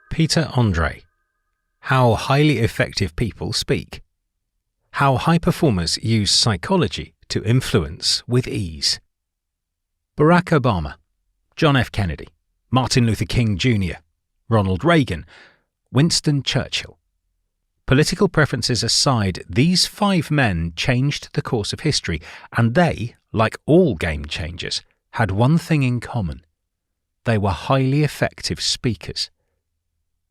Peter Andrei. How highly effective people speak. How high performers use psychology to influence with ease. Barack Obama, John F. Kennedy, Martin Luther King Jr., Ronald Reagan, Winston Churchill. Political preferences aside, these 5 men changed the course of history, and they, like all game changers, had one thing in common. They were highly effective speakers.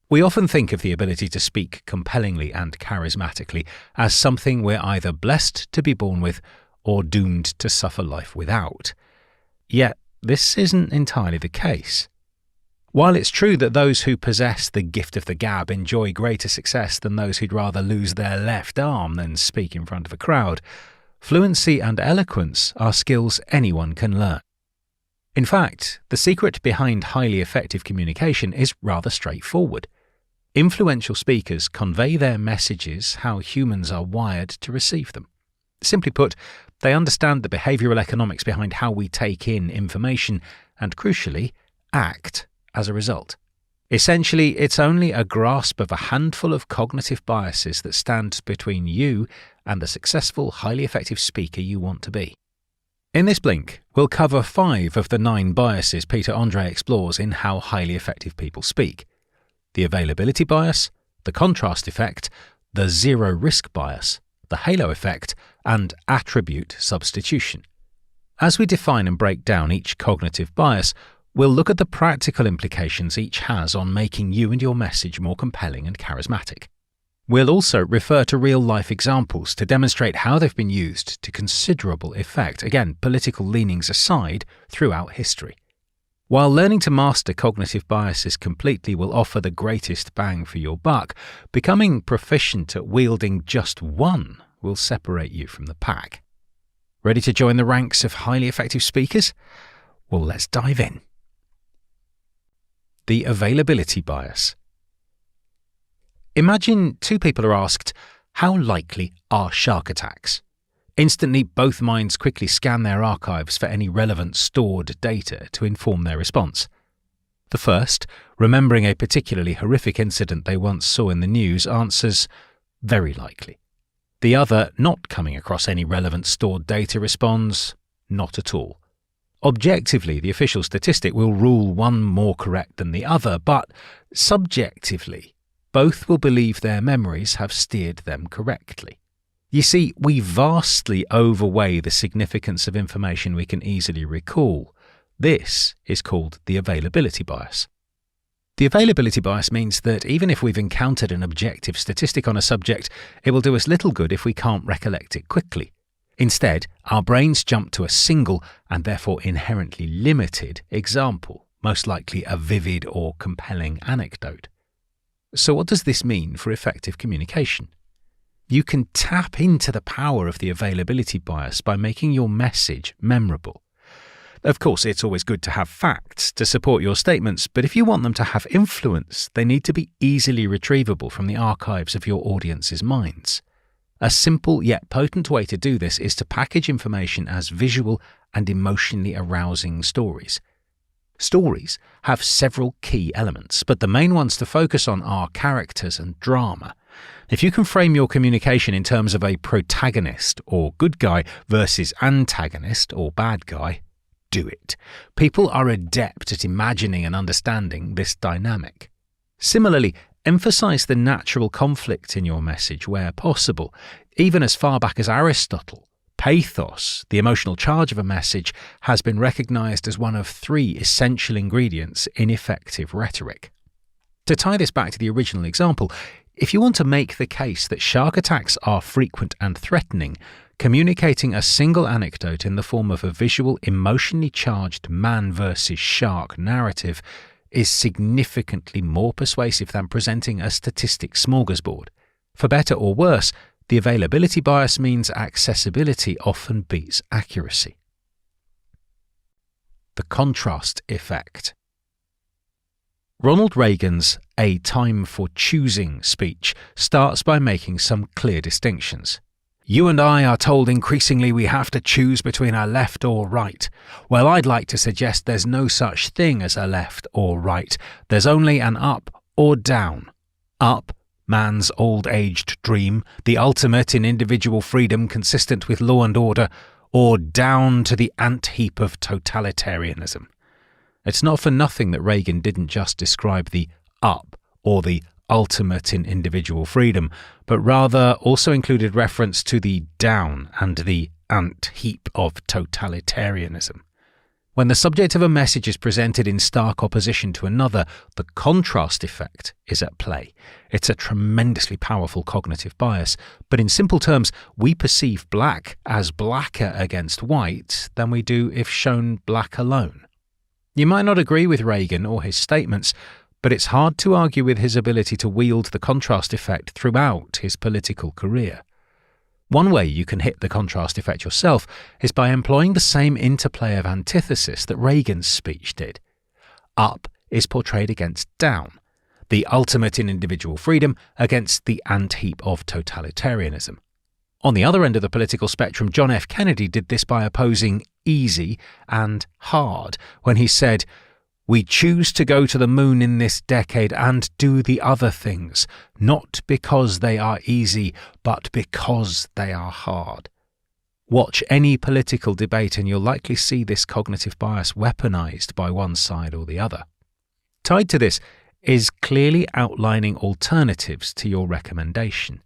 We often think of the ability to speak compellingly and charismatically as something we're either blessed to be born with or doomed to suffer life without. Yet, this isn't entirely the case. While it's true that those who possess the gift of the gab enjoy greater success than those who'd rather lose their left arm than speak in front of a crowd, fluency and eloquence are skills anyone can learn. In fact, the secret behind highly effective communication is rather straightforward. Influential speakers convey their messages how humans are wired to receive them. Simply put, they understand the behavioral economics behind how we take in information and, crucially, act as a result. Essentially, it's only a grasp of a handful of cognitive biases that stands between you and the successful, highly effective speaker you want to be. In this blink, we'll cover 5 of the 9 biases Peter Andrei explores in How Highly Effective People Speak. The availability bias, the contrast effect, the zero-risk bias, the halo effect, and attribute substitution. As we define and break down each cognitive bias, we'll look at the practical implications each has on making you and your message more compelling and charismatic. We'll also refer to real-life examples to demonstrate how they've been used to considerable effect, again, political leanings aside, throughout history. While learning to master cognitive biases completely will offer the greatest bang for your buck, becoming proficient at wielding just one will separate you from the pack. Ready to join the ranks of highly effective speakers? Well, let's dive in. The availability bias. Imagine 2 people are asked, how likely are shark attacks? Instantly, both minds quickly scan their archives for any relevant stored data to inform their response. The first, remembering a particularly horrific incident they once saw in the news, answers, very likely. The other, not coming across any relevant stored data, responds, not at all. Objectively, the official statistic will rule one more correct than the other, but subjectively, both will believe their memories have steered them correctly. You see, we vastly overweigh the significance of information we can easily recall. This is called the availability bias. The availability bias means that even if we've encountered an objective statistic on a subject, it will do us little good if we can't recollect it quickly. Instead, our brains jump to a single, and therefore inherently limited, example, most likely a vivid or compelling anecdote. So what does this mean for effective communication? You can tap into the power of the availability bias by making your message memorable. Of course, it's always good to have facts to support your statements, but if you want them to have influence, they need to be easily retrievable from the archives of your audience's minds. A simple yet potent way to do this is to package information as visual and emotionally arousing stories. Stories have several key elements, but the main ones to focus on are characters and drama. If you can frame your communication in terms of a protagonist or good guy versus antagonist or bad guy, do it. People are adept at imagining and understanding this dynamic. Similarly, emphasize the natural conflict in your message where possible. Even as far back as Aristotle, pathos, the emotional charge of a message, has been recognized as one of 3 essential ingredients in effective rhetoric. To tie this back to the original example, if you want to make the case that shark attacks are frequent and threatening, communicating a single anecdote in the form of a visual, emotionally charged man versus shark narrative is significantly more persuasive than presenting a statistic smorgasbord. For better or worse, the availability bias means accessibility often beats accuracy. The contrast effect. Ronald Reagan's A Time for Choosing speech starts by making some clear distinctions. You and I are told increasingly we have to choose between a left or right. Well, I'd like to suggest there's no such thing as a left or right. There's only an up or down. Up, man's old-aged dream, the ultimate in individual freedom consistent with law and order, or down to the ant-heap of totalitarianism. It's not for nothing that Reagan didn't just describe the up or the ultimate in individual freedom, but rather also included reference to the down and the ant-heap of totalitarianism. When the subject of a message is presented in stark opposition to another, the contrast effect is at play. It's a tremendously powerful cognitive bias, but in simple terms, we perceive black as blacker against white than we do if shown black alone. You might not agree with Reagan or his statements, but it's hard to argue with his ability to wield the contrast effect throughout his political career. One way you can hit the contrast effect yourself is by employing the same interplay of antithesis that Reagan's speech did. Up is portrayed against down, the ultimate in individual freedom against the ant-heap of totalitarianism. On the other end of the political spectrum, John F. Kennedy did this by opposing easy and hard when he said, "We choose to go to the moon in this decade and do the other things, not because they are easy, but because they are hard." Watch any political debate and you'll likely see this cognitive bias weaponized by one side or the other. Tied to this is clearly outlining alternatives to your recommendation.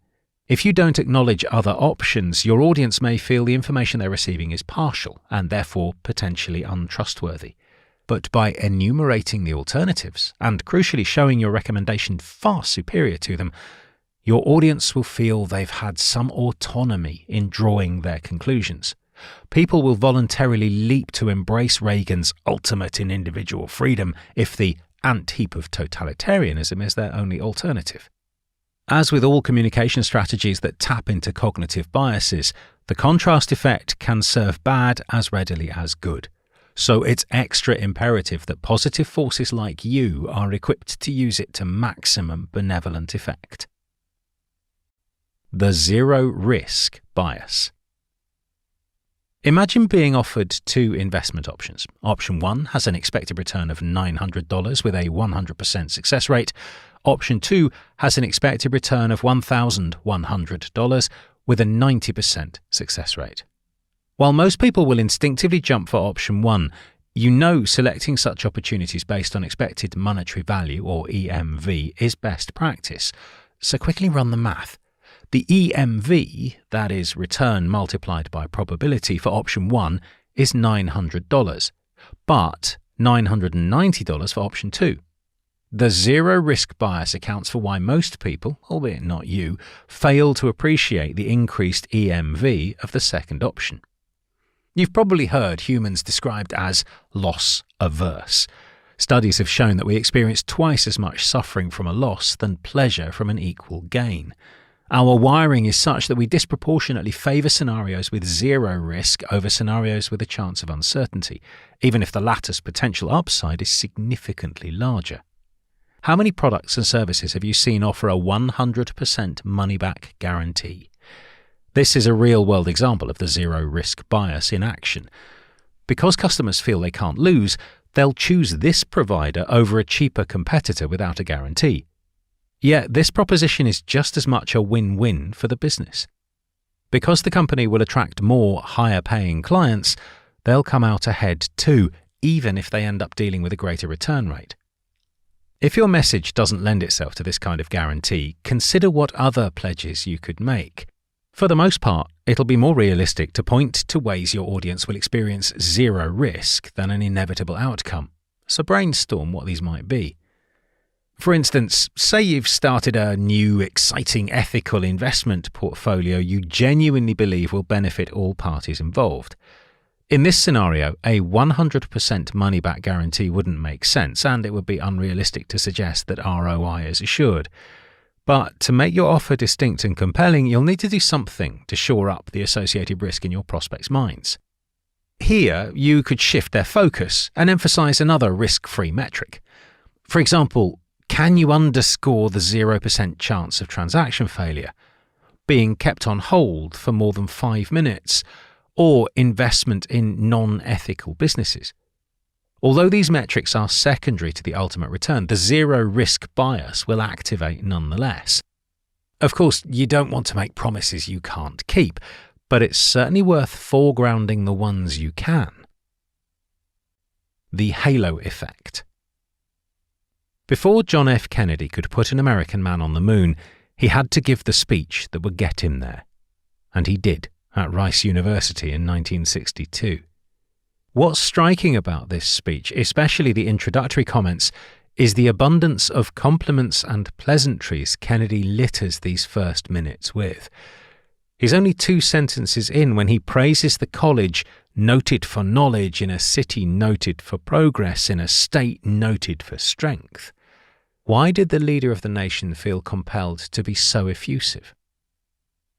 If you don't acknowledge other options, your audience may feel the information they're receiving is partial and therefore potentially untrustworthy. But by enumerating the alternatives, and crucially showing your recommendation far superior to them, your audience will feel they've had some autonomy in drawing their conclusions. People will voluntarily leap to embrace Reagan's ultimate in individual freedom if the ant-heap of totalitarianism is their only alternative. As with all communication strategies that tap into cognitive biases, the contrast effect can serve bad as readily as good. So it's extra imperative that positive forces like you are equipped to use it to maximum benevolent effect. The zero-risk bias. Imagine being offered two investment options. Option 1 has an expected return of $900 with a 100% success rate. Option 2 has an expected return of $1,100 with a 90% success rate. While most people will instinctively jump for option 1, you know selecting such opportunities based on expected monetary value, or EMV, is best practice. So quickly run the math. The EMV, that is return multiplied by probability for option 1, is $900, but $990 for option 2. The zero-risk bias accounts for why most people, albeit not you, fail to appreciate the increased EMV of the second option. You've probably heard humans described as loss-averse. Studies have shown that we experience twice as much suffering from a loss than pleasure from an equal gain. Our wiring is such that we disproportionately favour scenarios with zero risk over scenarios with a chance of uncertainty, even if the latter's potential upside is significantly larger. How many products and services have you seen offer a 100% money-back guarantee? This is a real-world example of the zero-risk bias in action. Because customers feel they can't lose, they'll choose this provider over a cheaper competitor without a guarantee. Yet this proposition is just as much a win-win for the business. Because the company will attract more higher-paying clients, they'll come out ahead too, even if they end up dealing with a greater return rate. If your message doesn't lend itself to this kind of guarantee, consider what other pledges you could make. For the most part, it'll be more realistic to point to ways your audience will experience zero risk than an inevitable outcome. So brainstorm what these might be. For instance, say you've started a new, exciting, ethical investment portfolio you genuinely believe will benefit all parties involved. In this scenario, a 100% money-back guarantee wouldn't make sense, and it would be unrealistic to suggest that ROI is assured. But to make your offer distinct and compelling, you'll need to do something to shore up the associated risk in your prospects' minds. Here, you could shift their focus and emphasize another risk-free metric. For example, can you underscore the 0% chance of transaction failure? being kept on hold for more than 5 minutes, or investment in non-ethical businesses. Although these metrics are secondary to the ultimate return, the zero-risk bias will activate nonetheless. Of course, you don't want to make promises you can't keep, but it's certainly worth foregrounding the ones you can. The halo effect. Before John F. Kennedy could put an American man on the moon, he had to give the speech that would get him there. And he did, at Rice University in 1962. What's striking about this speech, especially the introductory comments, is the abundance of compliments and pleasantries Kennedy litters these first minutes with. He's only 2 sentences in when he praises the college noted for knowledge in a city noted for progress in a state noted for strength. Why did the leader of the nation feel compelled to be so effusive?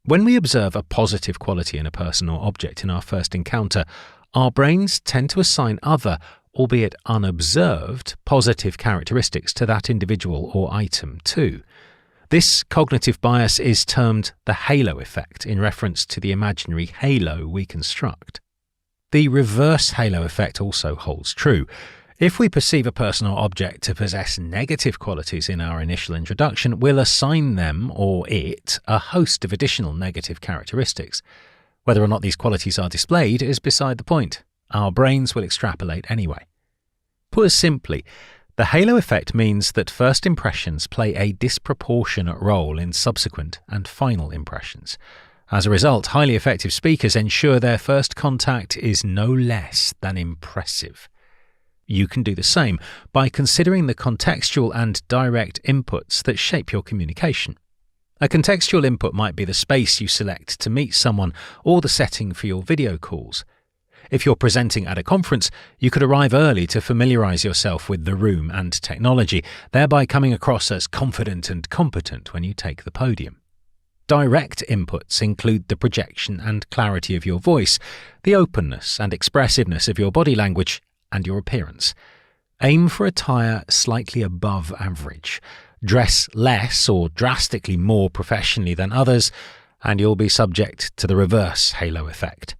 When we observe a positive quality in a person or object in our first encounter, our brains tend to assign other, albeit unobserved, positive characteristics to that individual or item too. This cognitive bias is termed the halo effect in reference to the imaginary halo we construct. The reverse halo effect also holds true. If we perceive a person or object to possess negative qualities in our initial introduction, we'll assign them or it a host of additional negative characteristics. Whether or not these qualities are displayed is beside the point. Our brains will extrapolate anyway. Put simply, the halo effect means that first impressions play a disproportionate role in subsequent and final impressions. As a result, highly effective speakers ensure their first contact is no less than impressive. You can do the same by considering the contextual and direct inputs that shape your communication. A contextual input might be the space you select to meet someone or the setting for your video calls. If you're presenting at a conference, you could arrive early to familiarize yourself with the room and technology, thereby coming across as confident and competent when you take the podium. Direct inputs include the projection and clarity of your voice, the openness and expressiveness of your body language, and your appearance. Aim for attire slightly above average. Dress less or drastically more professionally than others, and you'll be subject to the reverse halo effect.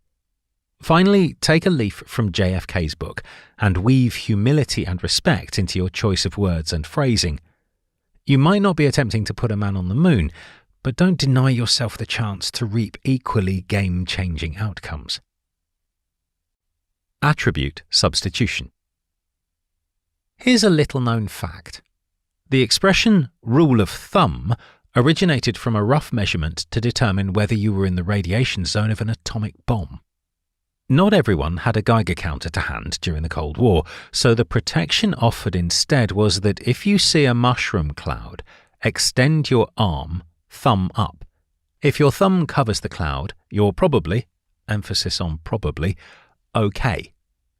Finally, take a leaf from JFK's book and weave humility and respect into your choice of words and phrasing. You might not be attempting to put a man on the moon, but don't deny yourself the chance to reap equally game-changing outcomes. Attribute substitution. Here's a little-known fact. The expression rule of thumb originated from a rough measurement to determine whether you were in the radiation zone of an atomic bomb. Not everyone had a Geiger counter to hand during the Cold War, so the protection offered instead was that if you see a mushroom cloud, extend your arm, thumb up. If your thumb covers the cloud, you're probably, emphasis on probably, okay.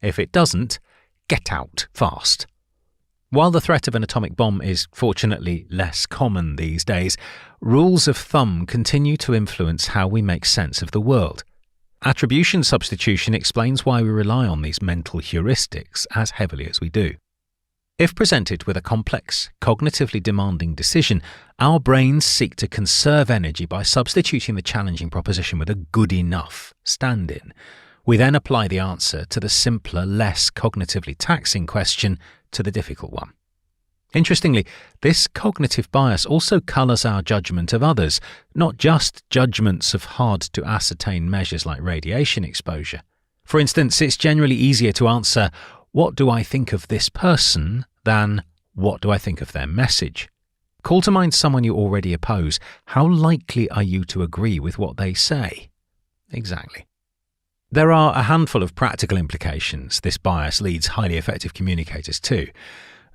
If it doesn't, get out fast. While the threat of an atomic bomb is fortunately less common these days, rules of thumb continue to influence how we make sense of the world. Attribution substitution explains why we rely on these mental heuristics as heavily as we do. If presented with a complex, cognitively demanding decision, our brains seek to conserve energy by substituting the challenging proposition with a good enough stand-in. We then apply the answer to the simpler, less cognitively taxing question to the difficult one. Interestingly, this cognitive bias also colours our judgment of others, not just judgments of hard-to-ascertain measures like radiation exposure. For instance, it's generally easier to answer, "What do I think of this person?" than "What do I think of their message?" Call to mind someone you already oppose. How likely are you to agree with what they say? Exactly. There are a handful of practical implications this bias leads highly effective communicators to.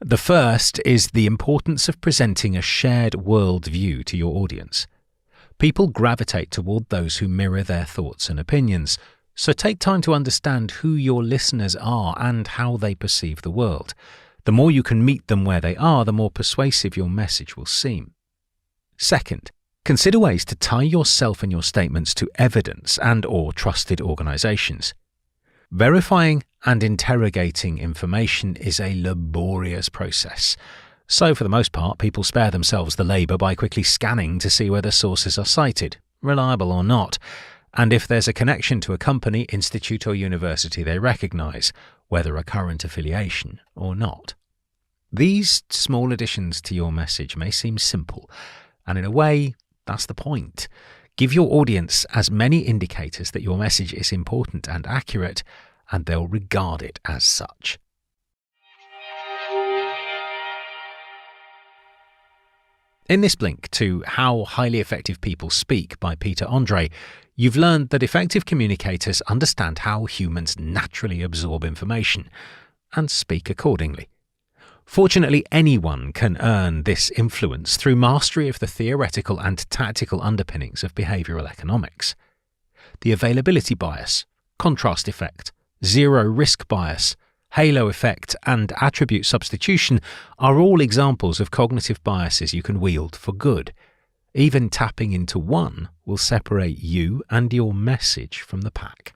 The first is the importance of presenting a shared worldview to your audience. People gravitate toward those who mirror their thoughts and opinions, so take time to understand who your listeners are and how they perceive the world. The more you can meet them where they are, the more persuasive your message will seem. Second, consider ways to tie yourself and your statements to evidence and/or trusted organizations. Verifying and interrogating information is a laborious process. So, for the most part, people spare themselves the labor by quickly scanning to see whether sources are cited. reliable or not, and if there's a connection to a company, institute or university they recognise, whether a current affiliation or not. These small additions to your message may seem simple, and in a way, that's the point. Give your audience as many indicators that your message is important and accurate, and they'll regard it as such. In this link to How Highly Effective People Speak by Peter Andrei, you've learned that effective communicators understand how humans naturally absorb information and speak accordingly. Fortunately, anyone can earn this influence through mastery of the theoretical and tactical underpinnings of behavioural economics. The availability bias, contrast effect, zero risk bias, halo effect, and attribute substitution are all examples of cognitive biases you can wield for good. Even tapping into one will separate you and your message from the pack.